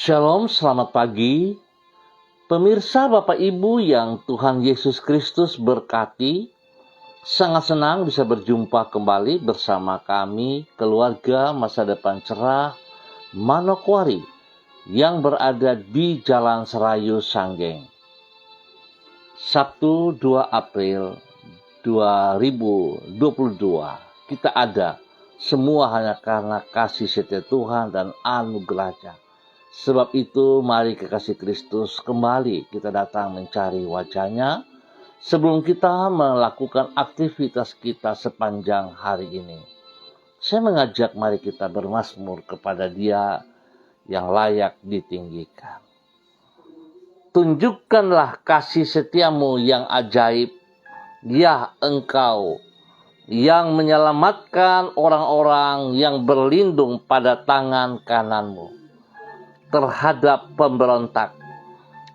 Shalom, selamat pagi. Pemirsa Bapak Ibu yang Tuhan Yesus Kristus berkati, sangat senang bisa berjumpa kembali bersama kami, keluarga Masa Depan Cerah Manokwari yang berada di Jalan Serayu Sanggeng. Sabtu 2 April 2022, kita ada semua hanya karena kasih setia Tuhan dan anugerahnya. Sebab itu mari kekasih Kristus kembali kita datang mencari wajahnya sebelum kita melakukan aktivitas kita sepanjang hari ini. Saya mengajak mari kita bermazmur kepada Dia yang layak ditinggikan. Tunjukkanlah kasih setiamu yang ajaib, ya Engkau yang menyelamatkan orang-orang yang berlindung pada tangan kananmu terhadap pemberontak.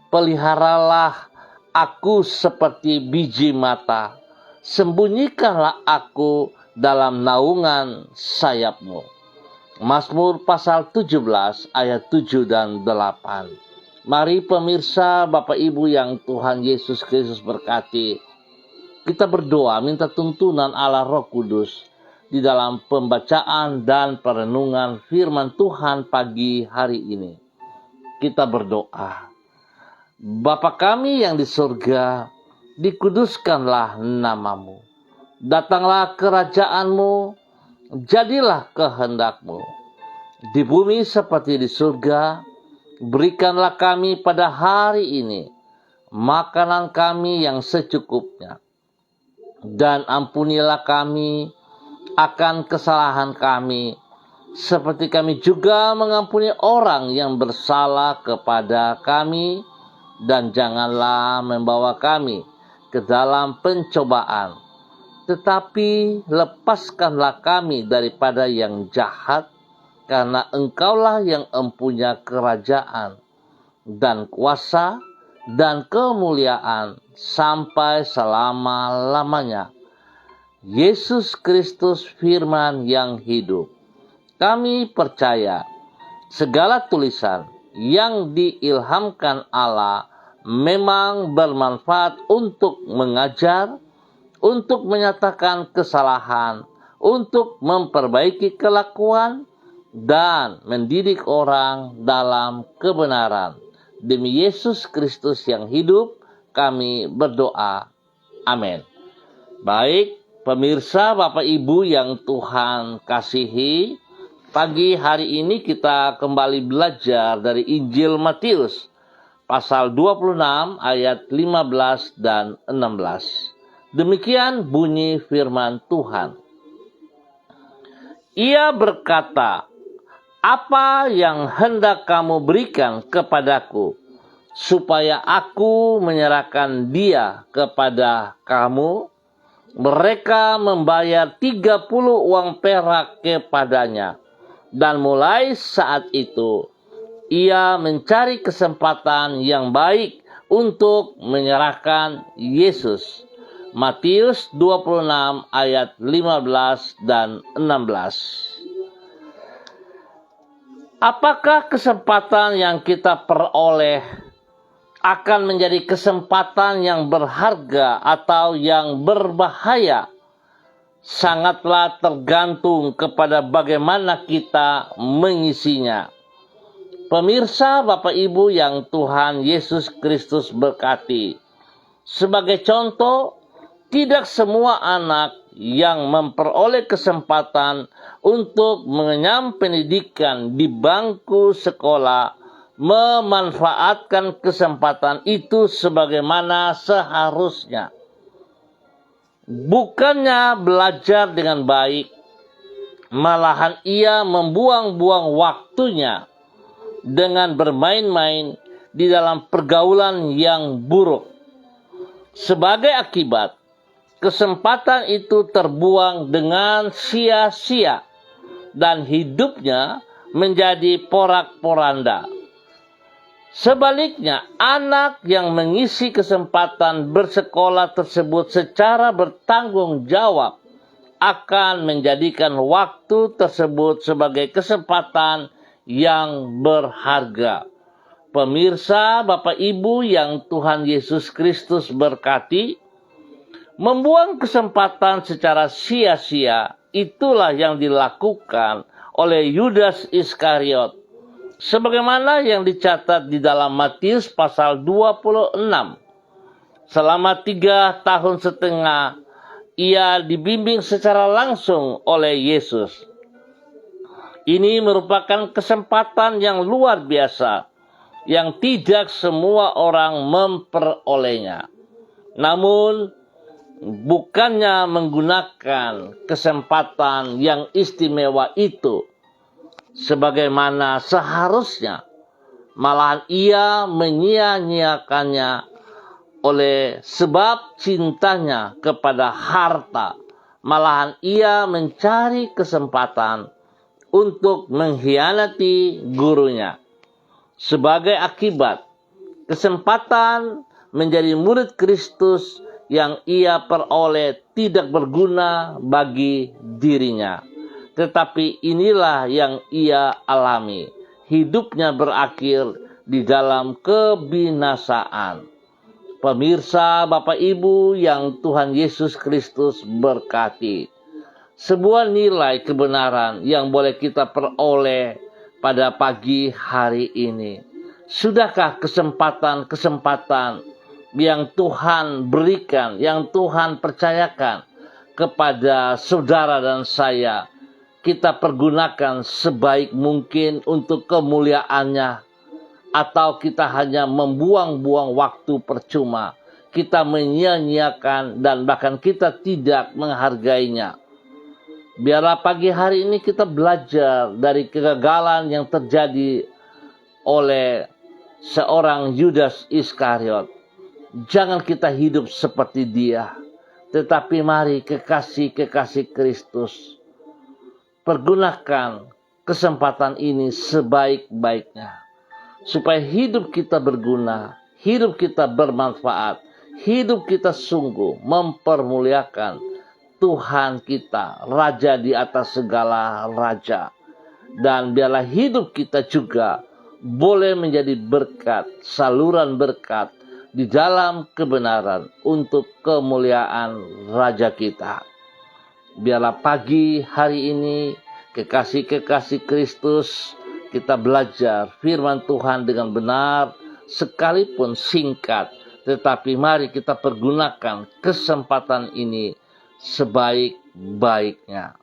Peliharalah aku seperti biji mata, sembunyikanlah aku dalam naungan sayapmu. Mazmur pasal 17 ayat 7 dan 8. Mari pemirsa Bapak Ibu yang Tuhan Yesus Kristus berkati, kita berdoa minta tuntunan Allah Roh Kudus di dalam pembacaan dan perenungan firman Tuhan pagi hari ini. Kita berdoa, Bapa kami yang di surga, dikuduskanlah namamu. Datanglah kerajaanmu, jadilah kehendakmu. Di bumi seperti di surga, berikanlah kami pada hari ini makanan kami yang secukupnya. Dan ampunilah kami akan kesalahan kami, seperti kami juga mengampuni orang yang bersalah kepada kami, dan janganlah membawa kami ke dalam pencobaan, tetapi lepaskanlah kami daripada yang jahat, karena Engkaulah yang empunya kerajaan dan kuasa dan kemuliaan sampai selama-lamanya. Yesus Kristus firman yang hidup. Kami percaya segala tulisan yang diilhamkan Allah memang bermanfaat untuk mengajar, untuk menyatakan kesalahan, untuk memperbaiki kelakuan, dan mendidik orang dalam kebenaran. Demi Yesus Kristus yang hidup, kami berdoa. Amin. Baik, pemirsa Bapak Ibu yang Tuhan kasihi, pagi hari ini kita kembali belajar dari Injil Matius pasal 26 ayat 15 dan 16. Demikian bunyi firman Tuhan. Ia berkata, "Apa yang hendak kamu berikan kepadaku, supaya aku menyerahkan dia kepada kamu?" Mereka membayar 30 uang perak kepadanya. Dan mulai saat itu, ia mencari kesempatan yang baik untuk menyerahkan Yesus. Matius 26 ayat 15 dan 16. Apakah kesempatan yang kita peroleh akan menjadi kesempatan yang berharga atau yang berbahaya? Sangatlah tergantung kepada bagaimana kita mengisinya. Pemirsa Bapak Ibu yang Tuhan Yesus Kristus berkati, sebagai contoh, tidak semua anak yang memperoleh kesempatan untuk mengenyam pendidikan di bangku sekolah memanfaatkan kesempatan itu sebagaimana seharusnya. Bukannya belajar dengan baik, malahan ia membuang-buang waktunya dengan bermain-main di dalam pergaulan yang buruk. Sebagai akibat, kesempatan itu terbuang dengan sia-sia dan hidupnya menjadi porak-poranda. Sebaliknya, anak yang mengisi kesempatan bersekolah tersebut secara bertanggung jawab akan menjadikan waktu tersebut sebagai kesempatan yang berharga. Pemirsa, Bapak Ibu yang Tuhan Yesus Kristus berkati, membuang kesempatan secara sia-sia itulah yang dilakukan oleh Yudas Iskariot. Sebagaimana yang dicatat di dalam Matius pasal 26. Selama 3,5 tahun ia dibimbing secara langsung oleh Yesus. Ini merupakan kesempatan yang luar biasa yang tidak semua orang memperolehnya. Namun, bukannya menggunakan kesempatan yang istimewa itu sebagaimana seharusnya, malahan ia menyia-nyiakannya oleh sebab cintanya kepada harta. Malahan ia mencari kesempatan untuk mengkhianati gurunya. Sebagai akibat, kesempatan menjadi murid Kristus yang ia peroleh tidak berguna bagi dirinya. Tetapi inilah yang ia alami. Hidupnya berakhir di dalam kebinasaan. Pemirsa, Bapak Ibu yang Tuhan Yesus Kristus berkati, sebuah nilai kebenaran yang boleh kita peroleh pada pagi hari ini. Sudahkah kesempatan-kesempatan yang Tuhan berikan, yang Tuhan percayakan kepada saudara dan saya, kita pergunakan sebaik mungkin untuk kemuliaannya, atau kita hanya membuang-buang waktu percuma, kita menyia-nyiakan dan bahkan kita tidak menghargainya. Biarlah pagi hari ini kita belajar dari kegagalan yang terjadi oleh seorang Yudas Iskariot. Jangan kita hidup seperti dia, tetapi mari kekasih-kekasih Kristus, pergunakan kesempatan ini sebaik-baiknya, supaya hidup kita berguna, hidup kita bermanfaat, hidup kita sungguh mempermuliakan Tuhan kita, Raja di atas segala raja. Dan biarlah hidup kita juga boleh menjadi berkat, saluran berkat di dalam kebenaran untuk kemuliaan Raja kita. Biarlah pagi hari ini, kekasih-kekasih Kristus, kita belajar firman Tuhan dengan benar, sekalipun singkat, tetapi mari kita pergunakan kesempatan ini sebaik-baiknya.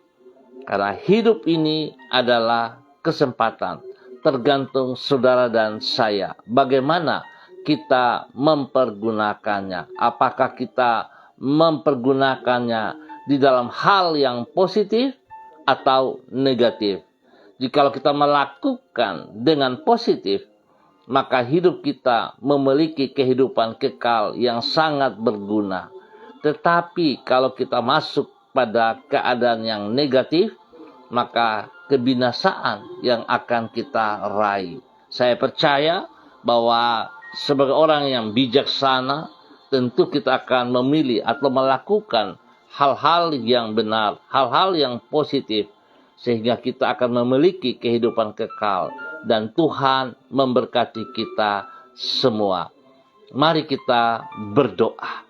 Karena hidup ini adalah kesempatan, tergantung saudara dan saya. Bagaimana kita mempergunakannya? Apakah kita mempergunakannya di dalam hal yang positif atau negatif? Jikalau kita melakukan dengan positif, maka hidup kita memiliki kehidupan kekal yang sangat berguna. Tetapi kalau kita masuk pada keadaan yang negatif, maka kebinasaan yang akan kita raih. Saya percaya bahwa sebagai orang yang bijaksana, tentu kita akan memilih atau melakukan hal-hal yang benar, hal-hal yang positif, sehingga kita akan memiliki kehidupan kekal dan Tuhan memberkati kita semua. Mari kita berdoa.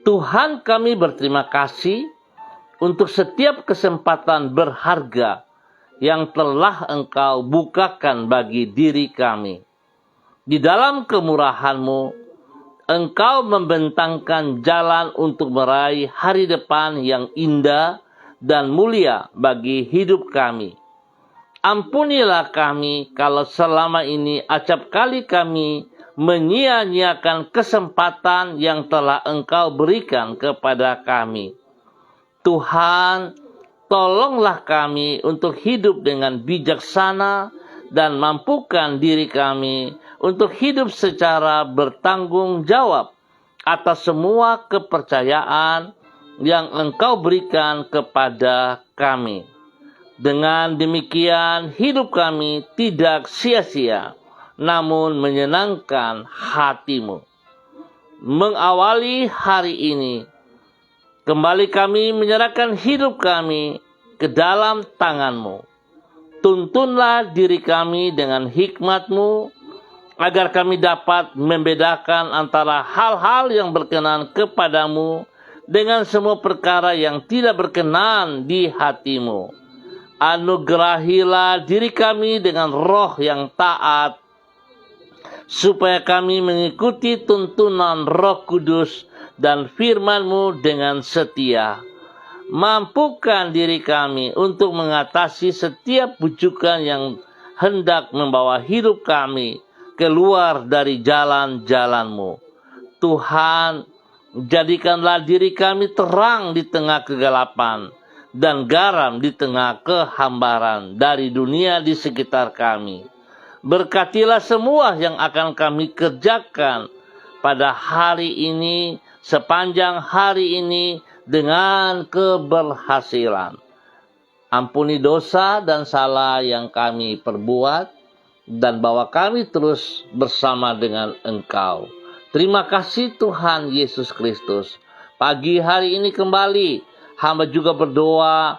Tuhan, kami berterima kasih untuk setiap kesempatan berharga yang telah Engkau bukakan bagi diri kami. Di dalam kemurahan-Mu, Engkau membentangkan jalan untuk meraih hari depan yang indah dan mulia bagi hidup kami. Ampunilah kami kalau selama ini acap kali kami menyia-nyiakan kesempatan yang telah Engkau berikan kepada kami. Tuhan, tolonglah kami untuk hidup dengan bijaksana dan mampukan diri kami untuk hidup secara bertanggung jawab atas semua kepercayaan yang Engkau berikan kepada kami. Dengan demikian, hidup kami tidak sia-sia, namun menyenangkan hati-Mu. Mengawali hari ini, kembali kami menyerahkan hidup kami ke dalam tangan-Mu. Tuntunlah diri kami dengan hikmat-Mu, agar kami dapat membedakan antara hal-hal yang berkenan kepadamu dengan semua perkara yang tidak berkenan di hati-Mu. Anugerahilah diri kami dengan roh yang taat, supaya kami mengikuti tuntunan Roh Kudus dan firman-Mu dengan setia. Mampukan diri kami untuk mengatasi setiap bujukan yang hendak membawa hidup kami keluar dari jalan-jalan-Mu. Tuhan, jadikanlah diri kami terang di tengah kegelapan dan garam di tengah kehambaran dari dunia di sekitar kami. Berkatilah semua yang akan kami kerjakan pada hari ini, sepanjang hari ini, dengan keberhasilan. Ampuni dosa dan salah yang kami perbuat, dan bawa kami terus bersama dengan Engkau. Terima kasih Tuhan Yesus Kristus. Pagi hari ini kembali, hamba juga berdoa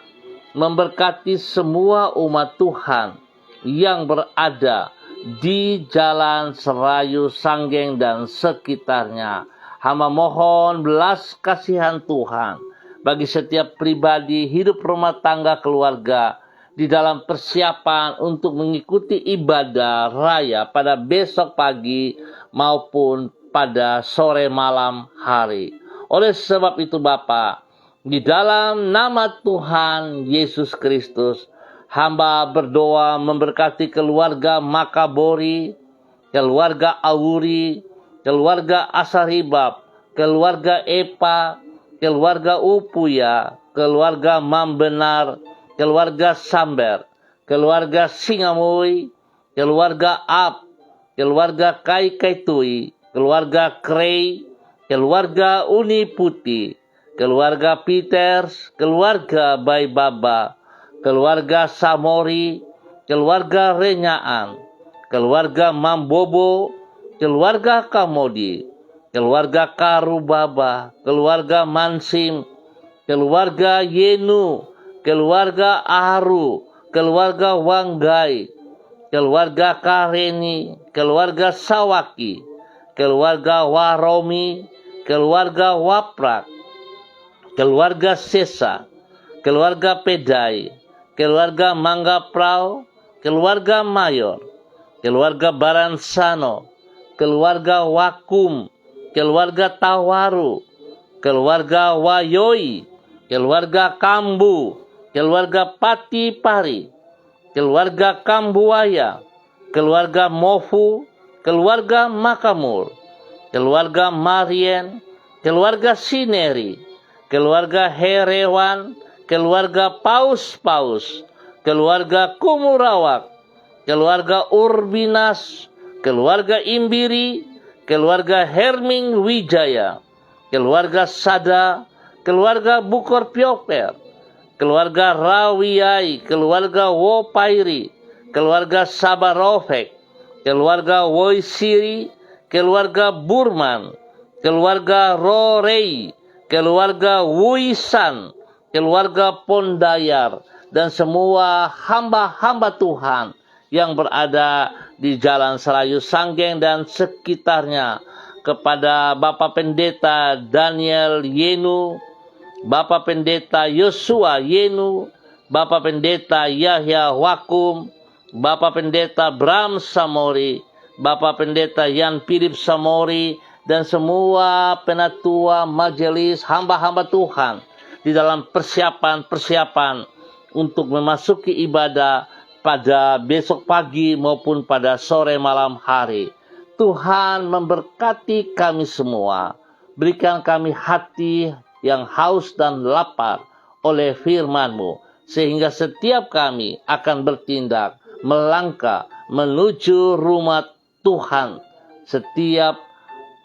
memberkati semua umat Tuhan yang berada di Jalan Serayu Sanggeng dan sekitarnya. Hamba mohon belas kasihan Tuhan bagi setiap pribadi, hidup rumah tangga, keluarga, di dalam persiapan untuk mengikuti ibadah raya pada besok pagi maupun pada sore malam hari. Oleh sebab itu Bapa, di dalam nama Tuhan Yesus Kristus, hamba berdoa memberkati keluarga Makabori, keluarga Auri, keluarga Asaribab, keluarga Epa, keluarga Upuya, keluarga Mambenar, keluarga Samber, keluarga Singamui, keluarga Ab, keluarga Kai Kaitui, keluarga Krei, keluarga Uni Putih, keluarga Peters, keluarga Baibaba, keluarga Samori, keluarga Renyaan, keluarga Mambobo, keluarga Kamodi, keluarga Karubaba, keluarga Mansim, keluarga Yenu, keluarga Aru, keluarga Wanggai, keluarga Kareni, keluarga Sawaki, keluarga Waromi, keluarga Waprak, keluarga Sesa, keluarga Pedai, keluarga Manggaprau, keluarga Mayor, keluarga Baransano, keluarga Wakum, keluarga Tawaru, keluarga Wayoi, keluarga Kambu, keluarga Pati Pari, keluarga Kambuaya, keluarga Mofu, keluarga Makamur, keluarga Marien, keluarga Sineri, keluarga Herewan, keluarga Paus-Paus, keluarga Kumurawak, keluarga Urbinas, keluarga Imbiri, keluarga Herming Wijaya, keluarga Sada, keluarga Bukor Pioper, keluarga Rawiyai, keluarga Wopairi, keluarga Sabarofek, keluarga Woisiri, keluarga Burman, keluarga Rorei, keluarga Wuisan, keluarga Pondayar, dan semua hamba-hamba Tuhan yang berada di Jalan Serayu Sanggeng dan sekitarnya, kepada Bapak Pendeta Daniel Yenu, Bapak Pendeta Yosua Yenu, Bapak Pendeta Yahya Wakum, Bapak Pendeta Bram Samori, Bapak Pendeta Yan Philip Samori, dan semua penatua majelis hamba-hamba Tuhan di dalam persiapan untuk memasuki ibadah pada besok pagi maupun pada sore malam hari. Tuhan memberkati kami semua. Berikan kami hati yang haus dan lapar oleh firman-Mu, sehingga setiap kami akan bertindak, melangkah menuju rumah Tuhan. Setiap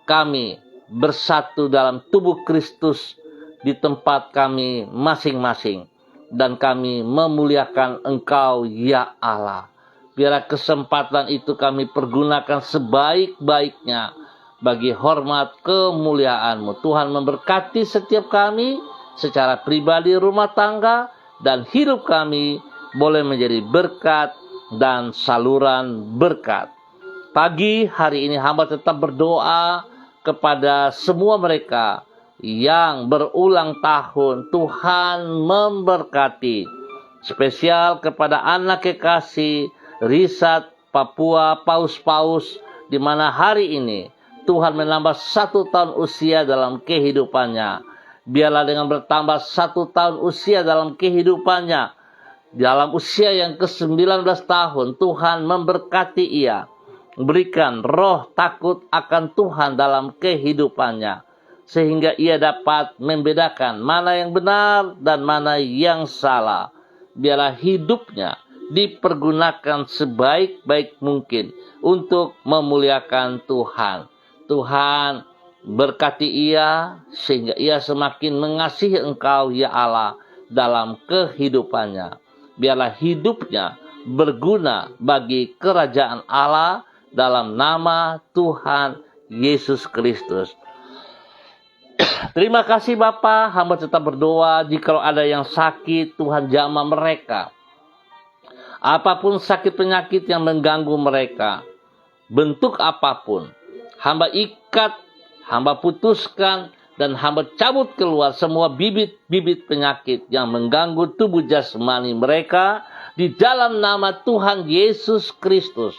kami bersatu dalam tubuh Kristus di tempat kami masing-masing, dan kami memuliakan Engkau ya Allah. Biarlah kesempatan itu kami pergunakan sebaik-baiknya bagi hormat kemuliaan-Mu. Tuhan memberkati setiap kami secara pribadi, rumah tangga, dan hidup kami boleh menjadi berkat dan saluran berkat. Pagi hari ini hamba tetap berdoa kepada semua mereka yang berulang tahun. Tuhan memberkati. Spesial kepada anak kekasih Risat Papua Paus-Paus, di mana hari ini Tuhan menambah 1 tahun usia dalam kehidupannya. Biarlah dengan bertambah 1 tahun usia dalam kehidupannya, dalam usia yang ke-19 tahun, Tuhan memberkati ia. Berikan roh takut akan Tuhan dalam kehidupannya, sehingga ia dapat membedakan mana yang benar dan mana yang salah. Biarlah hidupnya dipergunakan sebaik-baik mungkin untuk memuliakan Tuhan. Tuhan berkati ia sehingga ia semakin mengasihi Engkau ya Allah dalam kehidupannya. Biarlah hidupnya berguna bagi kerajaan Allah dalam nama Tuhan Yesus Kristus. Terima kasih Bapa, hamba tetap berdoa jika ada yang sakit, Tuhan jamah mereka. Apapun sakit penyakit yang mengganggu mereka, bentuk apapun, hamba ikat, hamba putuskan, dan hamba cabut keluar semua bibit-bibit penyakit yang mengganggu tubuh jasmani mereka di dalam nama Tuhan Yesus Kristus.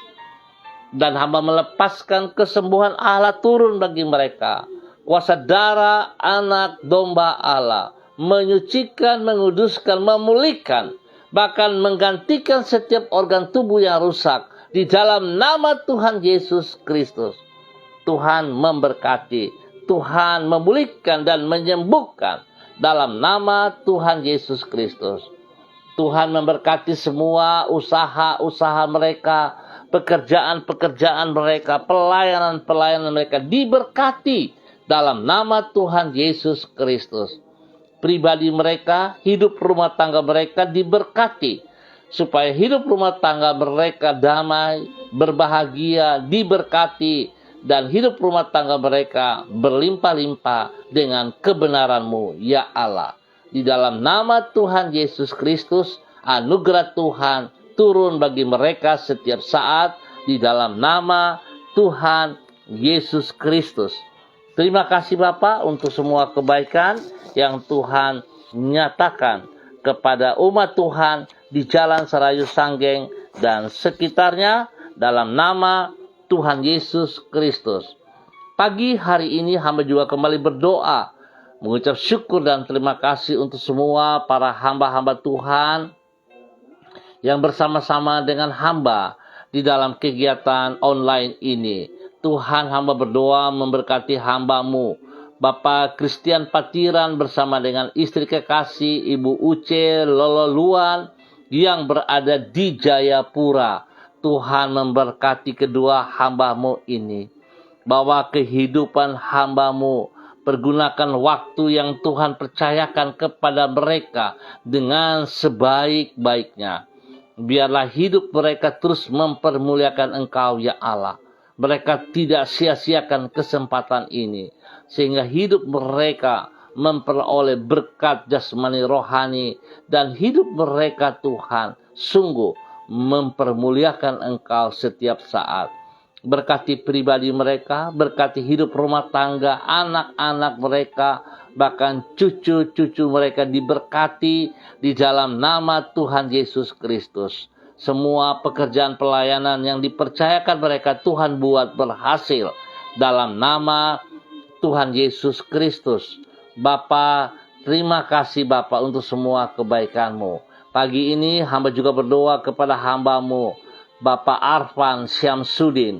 Dan hamba melepaskan kesembuhan Allah turun bagi mereka. Kuasa darah anak domba Allah menyucikan, menguduskan, memulihkan, bahkan menggantikan setiap organ tubuh yang rusak di dalam nama Tuhan Yesus Kristus. Tuhan memberkati, Tuhan memulihkan dan menyembuhkan dalam nama Tuhan Yesus Kristus. Tuhan memberkati semua usaha-usaha mereka, pekerjaan-pekerjaan mereka, pelayanan-pelayanan mereka diberkati dalam nama Tuhan Yesus Kristus. Pribadi mereka, hidup rumah tangga mereka diberkati, supaya hidup rumah tangga mereka damai, berbahagia, diberkati, dan hidup rumah tangga mereka berlimpah-limpah dengan kebenaran-Mu, ya Allah. Di dalam nama Tuhan Yesus Kristus, anugerah Tuhan turun bagi mereka setiap saat di dalam nama Tuhan Yesus Kristus. Terima kasih Bapa untuk semua kebaikan yang Tuhan nyatakan kepada umat Tuhan di Jalan Serayu Sanggeng dan sekitarnya dalam nama Tuhan Yesus Kristus. Pagi hari ini hamba juga kembali berdoa, mengucap syukur dan terima kasih untuk semua para hamba-hamba Tuhan yang bersama-sama dengan hamba di dalam kegiatan online ini. Tuhan, hamba berdoa memberkati hamba-Mu, Bapak Christian Patiran bersama dengan istri kekasih Ibu Uce Lololuan yang berada di Jayapura. Tuhan memberkati kedua hamba-Mu ini. Bawa kehidupan hamba-Mu, pergunakan waktu yang Tuhan percayakan kepada mereka dengan sebaik-baiknya. Biarlah hidup mereka terus mempermuliakan Engkau ya Allah. Mereka tidak sia-siakan kesempatan ini, sehingga hidup mereka memperoleh berkat jasmani rohani, dan hidup mereka Tuhan sungguh mempermuliakan Engkau setiap saat. Berkati pribadi mereka, berkati hidup rumah tangga, anak-anak mereka, bahkan cucu-cucu mereka diberkati di dalam nama Tuhan Yesus Kristus. Semua pekerjaan pelayanan yang dipercayakan mereka Tuhan buat berhasil dalam nama Tuhan Yesus Kristus. Bapa, terima kasih Bapa untuk semua kebaikan-Mu. Pagi ini hamba juga berdoa kepada hamba-Mu, Bapak Arfan Syamsuddin,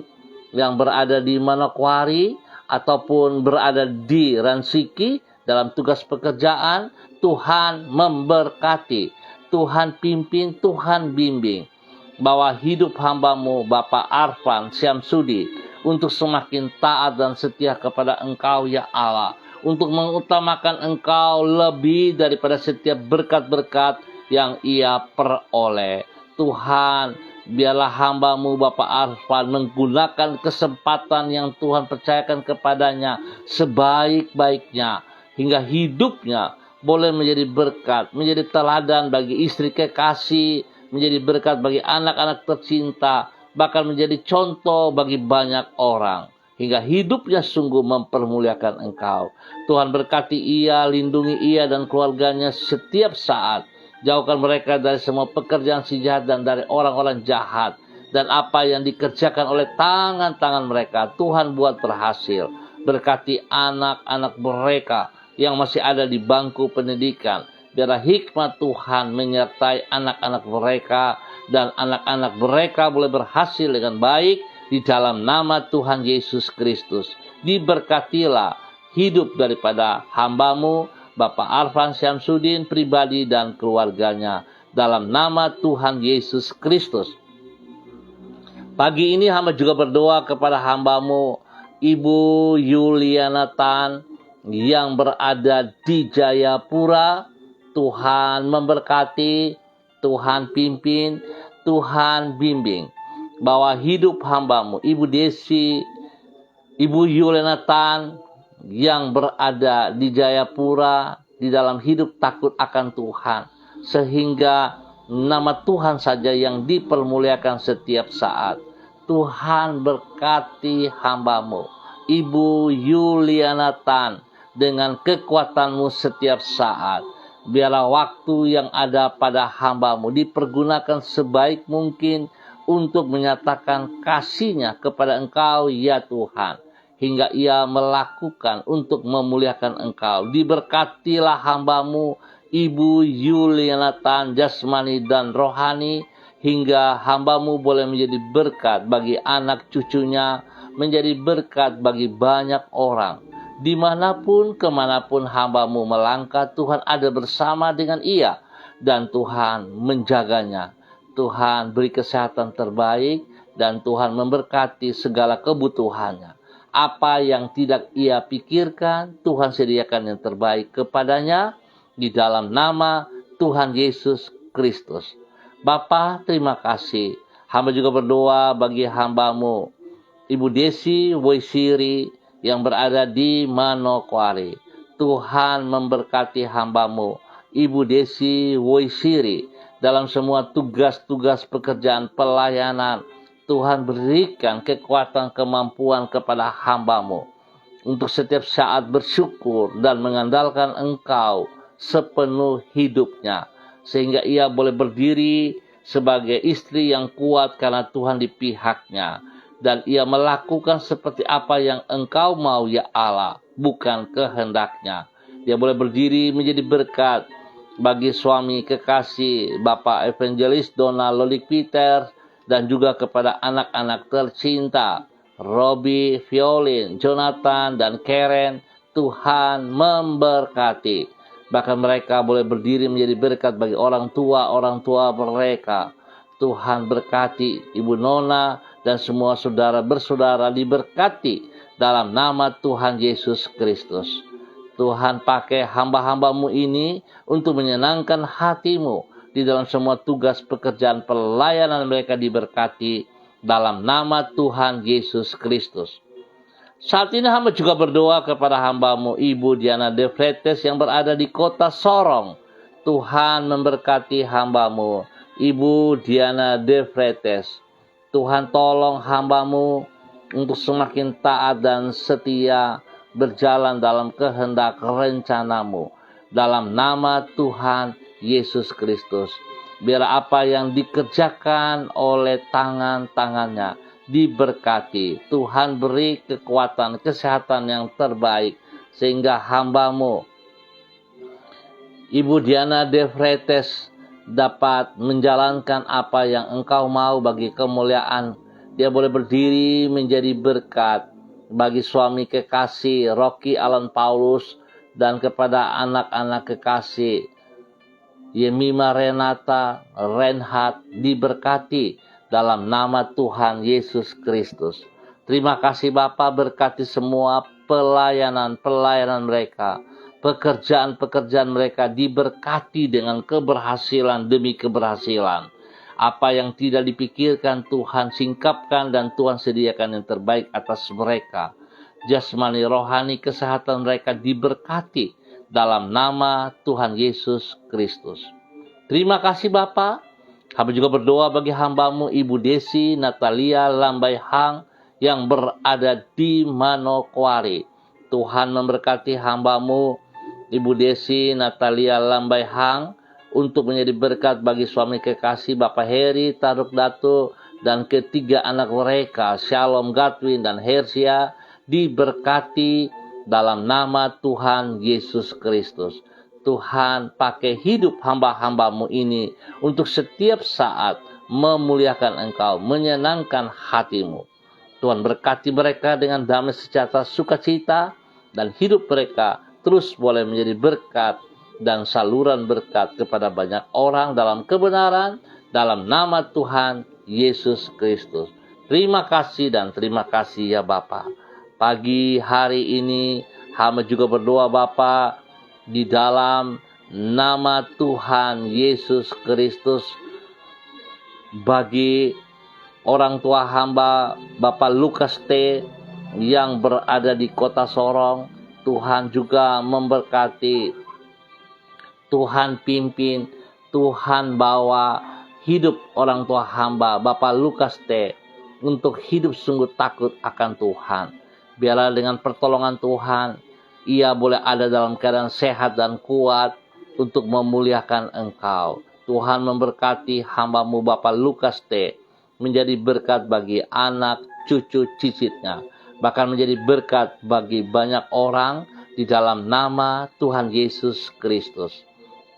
yang berada di Manokwari ataupun berada di Ransiki dalam tugas pekerjaan. Tuhan memberkati, Tuhan pimpin, Tuhan bimbing, bahwa hidup hamba-Mu Bapak Arfan Syamsuddin untuk semakin taat dan setia kepada Engkau ya Allah, untuk mengutamakan Engkau lebih daripada setiap berkat-berkat yang ia peroleh. Tuhan, biarlah hamba-Mu Bapak Arfan menggunakan kesempatan yang Tuhan percayakan kepadanya sebaik-baiknya, hingga hidupnya boleh menjadi berkat, menjadi teladan bagi istri kekasih menjadi berkat bagi anak-anak tercinta, bahkan menjadi contoh bagi banyak orang, hingga hidupnya sungguh mempermuliakan Engkau. Tuhan berkati ia, lindungi ia dan keluarganya setiap saat. Jauhkan mereka dari semua pekerjaan si jahat dan dari orang-orang jahat. Dan apa yang dikerjakan oleh tangan-tangan mereka, Tuhan buat berhasil. Berkati anak-anak mereka yang masih ada di bangku pendidikan. Biarlah hikmat Tuhan menyertai anak-anak mereka, dan anak-anak mereka boleh berhasil dengan baik di dalam nama Tuhan Yesus Kristus. Diberkatilah hidup daripada hamba-Mu, Bapak Arfan Syamsuddin pribadi dan keluarganya, dalam nama Tuhan Yesus Kristus. Pagi ini hamba juga berdoa kepada hamba-Mu, Ibu Yuliana Tan, yang berada di Jayapura. Tuhan memberkati, Tuhan pimpin, Tuhan bimbing, bahwa hidup hamba-Mu, Ibu Desi, Ibu Yuliana Tan, yang berada di Jayapura, di dalam hidup takut akan Tuhan, sehingga nama Tuhan saja yang dipermuliakan setiap saat. Tuhan berkati hamba-Mu, Ibu Yuliana Tan, dengan kekuatan-Mu setiap saat. Biarlah waktu yang ada pada hamba-Mu dipergunakan sebaik mungkin untuk menyatakan kasih-Nya kepada Engkau, ya Tuhan, hingga ia melakukan untuk memuliakan Engkau. Diberkatilah hamba-Mu, Ibu Yuliana Tan, jasmani dan rohani, hingga hamba-Mu boleh menjadi berkat bagi anak cucunya, menjadi berkat bagi banyak orang. Dimanapun, kemanapun hamba-Mu melangkah, Tuhan ada bersama dengan ia, dan Tuhan menjaganya. Tuhan beri kesehatan terbaik, dan Tuhan memberkati segala kebutuhannya. Apa yang tidak ia pikirkan, Tuhan sediakan yang terbaik kepadanya, di dalam nama Tuhan Yesus Kristus. Bapa, terima kasih. Hamba juga berdoa bagi hamba-Mu, Ibu Desi Woisiri, yang berada di Manokwari. Tuhan memberkati hamba-Mu, Ibu Desi Woisiri, dalam semua tugas-tugas pekerjaan pelayanan. Tuhan berikan kekuatan kemampuan kepada hamba-Mu untuk setiap saat bersyukur dan mengandalkan Engkau sepenuh hidupnya, sehingga ia boleh berdiri sebagai istri yang kuat karena Tuhan di pihaknya, dan ia melakukan seperti apa yang Engkau mau, ya Allah, bukan kehendaknya. Dia boleh berdiri menjadi berkat bagi suami kekasih Bapak Evangelis Donald Lolik Peter, dan juga kepada anak-anak tercinta Robi, Violin, Jonathan, dan Karen. Tuhan memberkati. Bahkan mereka boleh berdiri menjadi berkat bagi orang tua mereka. Tuhan berkati Ibu Nona dan semua saudara bersaudara, diberkati dalam nama Tuhan Yesus Kristus. Tuhan pakai hamba-hamba-Mu ini untuk menyenangkan hati-Mu di dalam semua tugas pekerjaan pelayanan mereka, diberkati dalam nama Tuhan Yesus Kristus. Saat ini hamba juga berdoa kepada hamba-Mu, Ibu Diana De Vretes, yang berada di kota Sorong. Tuhan memberkati hamba-Mu, Ibu Diana De Vretes. Tuhan tolong hamba-Mu untuk semakin taat dan setia berjalan dalam kehendak rencana-Mu. Dalam nama Tuhan Yesus Kristus. Biarlah apa yang dikerjakan oleh tangan-tangannya diberkati. Tuhan beri kekuatan, kesehatan yang terbaik, sehingga hamba-Mu, Ibu Diana De Vretes, dapat menjalankan apa yang Engkau mau bagi kemuliaan. Dia boleh berdiri menjadi berkat bagi suami kekasih Rocky Alan Paulus, dan kepada anak-anak kekasih Yemima Renata Renhat, diberkati dalam nama Tuhan Yesus Kristus. Terima kasih Bapa, berkati semua pelayanan mereka, pekerjaan mereka, diberkati dengan keberhasilan demi keberhasilan. Apa yang tidak dipikirkan Tuhan singkapkan, dan Tuhan sediakan yang terbaik atas mereka. Jasmani rohani kesehatan mereka diberkati dalam nama Tuhan Yesus Kristus. Terima kasih Bapa. Hamba juga berdoa bagi hamba-Mu Ibu Desi Natalia Lambai Hang yang berada di Manokwari. Tuhan memberkati hamba-Mu Ibu Desi Natalia Lambai Hang untuk menjadi berkat bagi suami kekasih Bapak Heri Taruk Datu dan ketiga anak mereka, Shalom Gatwin dan Hersia, diberkati dalam nama Tuhan Yesus Kristus. Tuhan, pakai hidup hamba-hamba-Mu ini untuk setiap saat memuliakan Engkau, menyenangkan hati-Mu. Tuhan berkati mereka dengan damai sejahtera sukacita, dan hidup mereka terus boleh menjadi berkat dan saluran berkat kepada banyak orang dalam kebenaran, dalam nama Tuhan Yesus Kristus. Terima kasih dan terima kasih ya Bapa. Pagi hari ini hamba juga berdoa Bapa, di dalam nama Tuhan Yesus Kristus, bagi orang tua hamba Bapak Lukas T yang berada di kota Sorong, Tuhan juga memberkati, Tuhan pimpin, Tuhan bawa hidup orang tua hamba Bapak Lukas T untuk hidup sungguh takut akan Tuhan. Biarlah dengan pertolongan Tuhan, ia boleh ada dalam keadaan sehat dan kuat untuk memuliakan Engkau. Tuhan memberkati hamba-Mu Bapak Lukas T menjadi berkat bagi anak, cucu, cicitnya. Bahkan menjadi berkat bagi banyak orang di dalam nama Tuhan Yesus Kristus.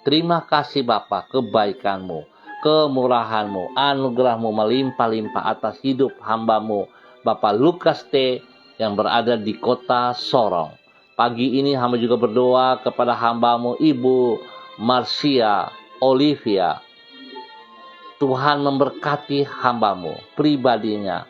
Terima kasih Bapa, kebaikan-Mu, kemurahan-Mu, anugerah-Mu melimpah-limpah atas hidup hamba-Mu Bapak Lukas T yang berada di kota Sorong. Pagi ini hamba juga berdoa kepada hamba-Mu Ibu Marcia Olivia. Tuhan memberkati hamba-Mu pribadinya,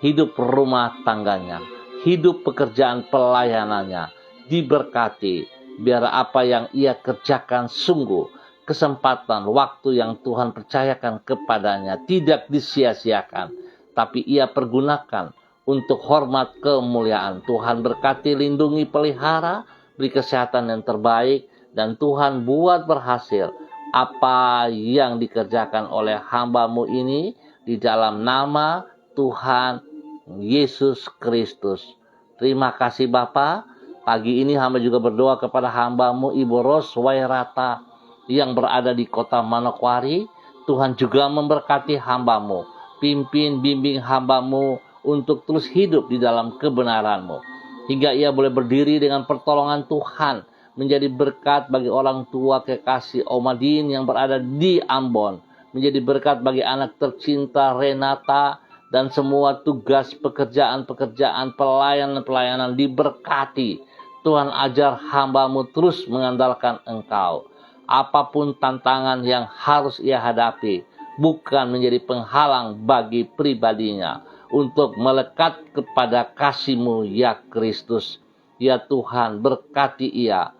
hidup rumah tangganya, hidup pekerjaan pelayanannya diberkati. Biar apa yang ia kerjakan sungguh kesempatan waktu yang Tuhan percayakan kepadanya tidak disia-siakan, tapi ia pergunakan untuk hormat kemuliaan. Tuhan berkati, lindungi, pelihara, beri kesehatan yang terbaik, dan Tuhan buat berhasil apa yang dikerjakan oleh hamba-Mu ini di dalam nama Tuhan Yesus Kristus. Terima kasih Bapa. Pagi ini hamba juga berdoa kepada hamba-Mu Ibu Ros Wairata yang berada di kota Manokwari. Tuhan juga memberkati hamba-Mu, pimpin, bimbing hamba-Mu untuk terus hidup di dalam kebenaran-Mu, hingga ia boleh berdiri dengan pertolongan Tuhan, menjadi berkat bagi orang tua kekasih Omadin yang berada di Ambon, menjadi berkat bagi anak tercinta Renata, dan semua tugas pekerjaan-pekerjaan, pelayanan-pelayanan diberkati. Tuhan ajar hamba-Mu terus mengandalkan Engkau. Apapun tantangan yang harus ia hadapi, bukan menjadi penghalang bagi pribadinya untuk melekat kepada kasih-Mu ya Kristus. Ya Tuhan, berkati ia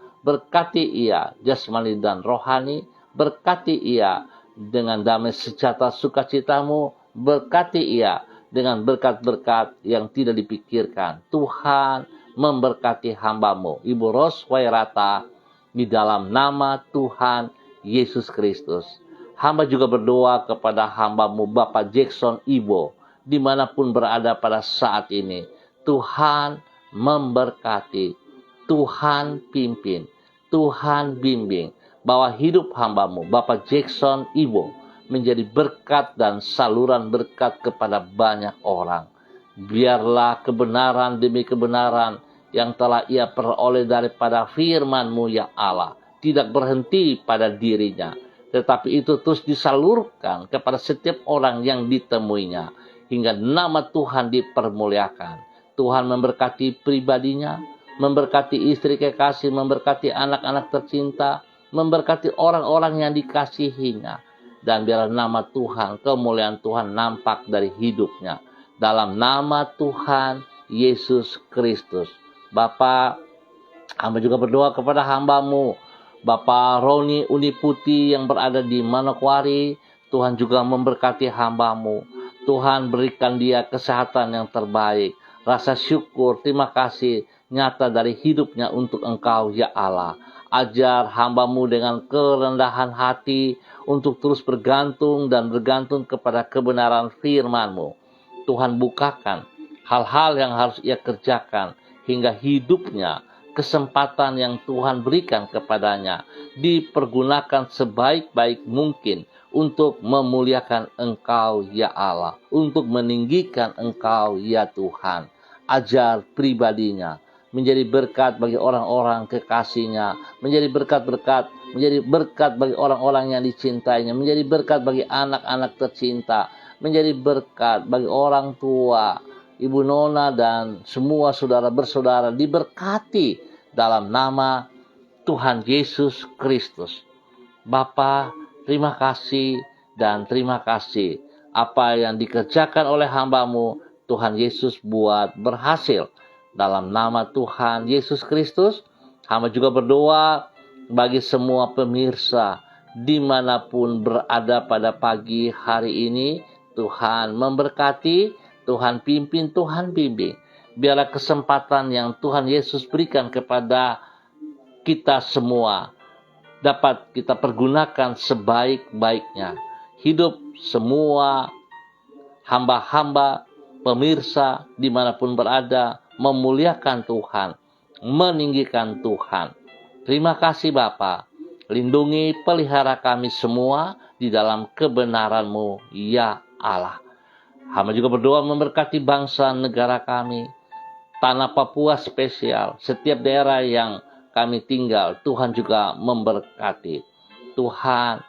jasmani dan rohani, berkati ia dengan damai sejahtera sukacita-Mu, berkati ia dengan berkat-berkat yang tidak dipikirkan. Tuhan memberkati hamba-Mu Ibu Ros Wairata di dalam nama Tuhan Yesus Kristus. Hamba juga berdoa kepada hamba-Mu Bapak Jackson Ibo dimanapun berada pada saat ini. Tuhan memberkati, Tuhan pimpin, Tuhan bimbing, bahwa hidup hamba-Mu Bapak Jackson Ibo menjadi berkat dan saluran berkat kepada banyak orang. Biarlah kebenaran demi kebenaran yang telah ia peroleh daripada firman-Mu ya Allah tidak berhenti pada dirinya, tetapi itu terus disalurkan kepada setiap orang yang ditemuinya, hingga nama Tuhan dipermuliakan. Tuhan memberkati pribadinya, memberkati istri kekasih, memberkati anak-anak tercinta, memberkati orang-orang yang dikasihinya. Dan biarlah nama Tuhan, kemuliaan Tuhan nampak dari hidupnya. Dalam nama Tuhan Yesus Kristus. Bapa, hamba juga berdoa kepada hamba-Mu Bapak Roni Uniputi yang berada di Manokwari. Tuhan juga memberkati hamba-Mu. Tuhan berikan dia kesehatan yang terbaik, rasa syukur, terima kasih nyata dari hidupnya untuk Engkau ya Allah. Ajar hamba-Mu dengan kerendahan hati untuk terus bergantung kepada kebenaran firman-Mu. Tuhan, bukakan hal-hal yang harus ia kerjakan hingga hidupnya, kesempatan yang Tuhan berikan kepadanya dipergunakan sebaik-baik mungkin untuk memuliakan Engkau ya Allah, untuk meninggikan Engkau ya Tuhan. Ajar pribadinya menjadi berkat bagi orang-orang kekasihnya, menjadi berkat bagi orang-orang yang dicintainya, menjadi berkat bagi anak-anak tercinta, menjadi berkat bagi orang tua, Ibu Nona dan semua saudara bersaudara, diberkati dalam nama Tuhan Yesus Kristus. Bapa, terima kasih dan terima kasih apa yang dikerjakan oleh hamba-Mu, Tuhan Yesus, buat berhasil. Dalam nama Tuhan Yesus Kristus, hamba juga berdoa bagi semua pemirsa dimanapun berada pada pagi hari ini. Tuhan memberkati, Tuhan pimpin, Tuhan bimbing. Biarlah kesempatan yang Tuhan Yesus berikan kepada kita semua dapat kita pergunakan sebaik-baiknya. Hidup semua hamba-hamba, pemirsa dimanapun berada, memuliakan Tuhan, meninggikan Tuhan. Terima kasih Bapa. Lindungi, pelihara kami semua di dalam kebenaran-Mu ya Allah. Hamba juga berdoa memberkati bangsa negara kami, tanah Papua spesial, setiap daerah yang kami tinggal, Tuhan juga memberkati. Tuhan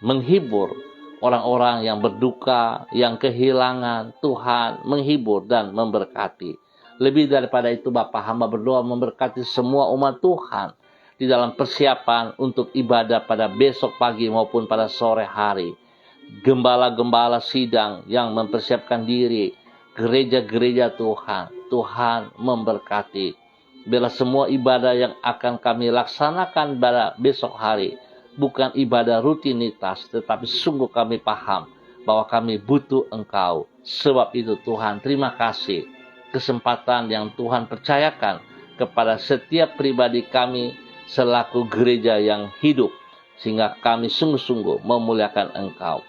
menghibur orang-orang yang berduka, yang kehilangan. Tuhan menghibur dan memberkati. Lebih daripada itu Bapa, hamba berdoa memberkati semua umat Tuhan di dalam persiapan untuk ibadah pada besok pagi maupun pada sore hari. Gembala-gembala sidang yang mempersiapkan diri, gereja-gereja Tuhan, Tuhan memberkati. Biarlah semua ibadah yang akan kami laksanakan pada besok hari bukan ibadah rutinitas, tetapi sungguh kami paham bahwa kami butuh Engkau. Sebab itu Tuhan, terima kasih kesempatan yang Tuhan percayakan kepada setiap pribadi kami selaku gereja yang hidup, sehingga kami sungguh-sungguh memuliakan Engkau.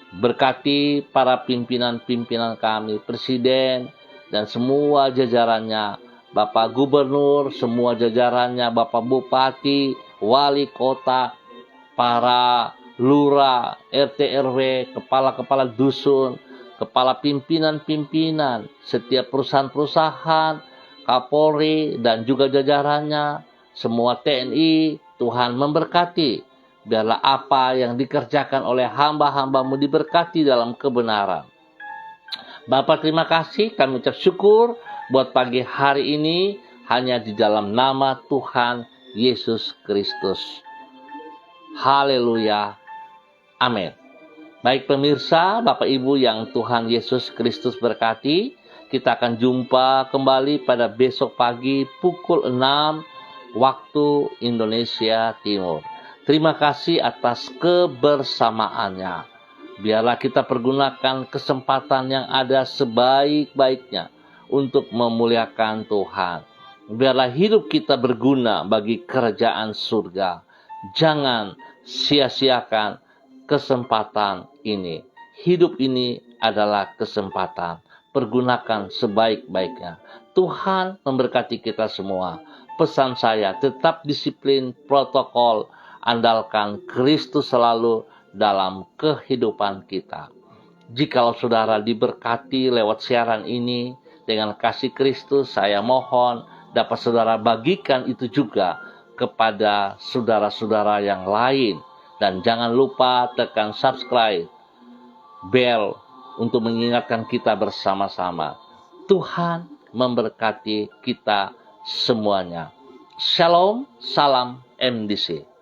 Berkati para pimpinan-pimpinan kami, presiden dan semua jajarannya, Bapak Gubernur, semua jajarannya, Bapak Bupati, Wali Kota, para lurah, RT RW, kepala-kepala dusun, kepala pimpinan-pimpinan, setiap perusahaan-perusahaan, Kapolri dan juga jajarannya, semua TNI, Tuhan memberkati. Biarlah apa yang dikerjakan oleh hamba-hamba-Mu diberkati dalam kebenaran. Bapa, terima kasih, kami ucap syukur buat pagi hari ini hanya di dalam nama Tuhan Yesus Kristus. Haleluya. Amin. Baik pemirsa, Bapak Ibu yang Tuhan Yesus Kristus berkati, kita akan jumpa kembali pada besok pagi pukul 6 waktu Indonesia Timur. Terima kasih atas kebersamaannya. Biarlah kita pergunakan kesempatan yang ada sebaik-baiknya untuk memuliakan Tuhan. Biarlah hidup kita berguna bagi kerajaan surga. Jangan sia-siakan kesempatan ini. Hidup ini adalah kesempatan. Pergunakan sebaik-baiknya. Tuhan memberkati kita semua. Pesan saya, tetap disiplin protokol. Andalkan Kristus selalu dalam kehidupan kita. Jikalau saudara diberkati lewat siaran ini dengan kasih Kristus, saya mohon dapat saudara bagikan itu juga kepada saudara-saudara yang lain. Dan jangan lupa tekan subscribe, bell untuk mengingatkan kita bersama-sama. Tuhan memberkati kita semuanya. Shalom, salam MDC.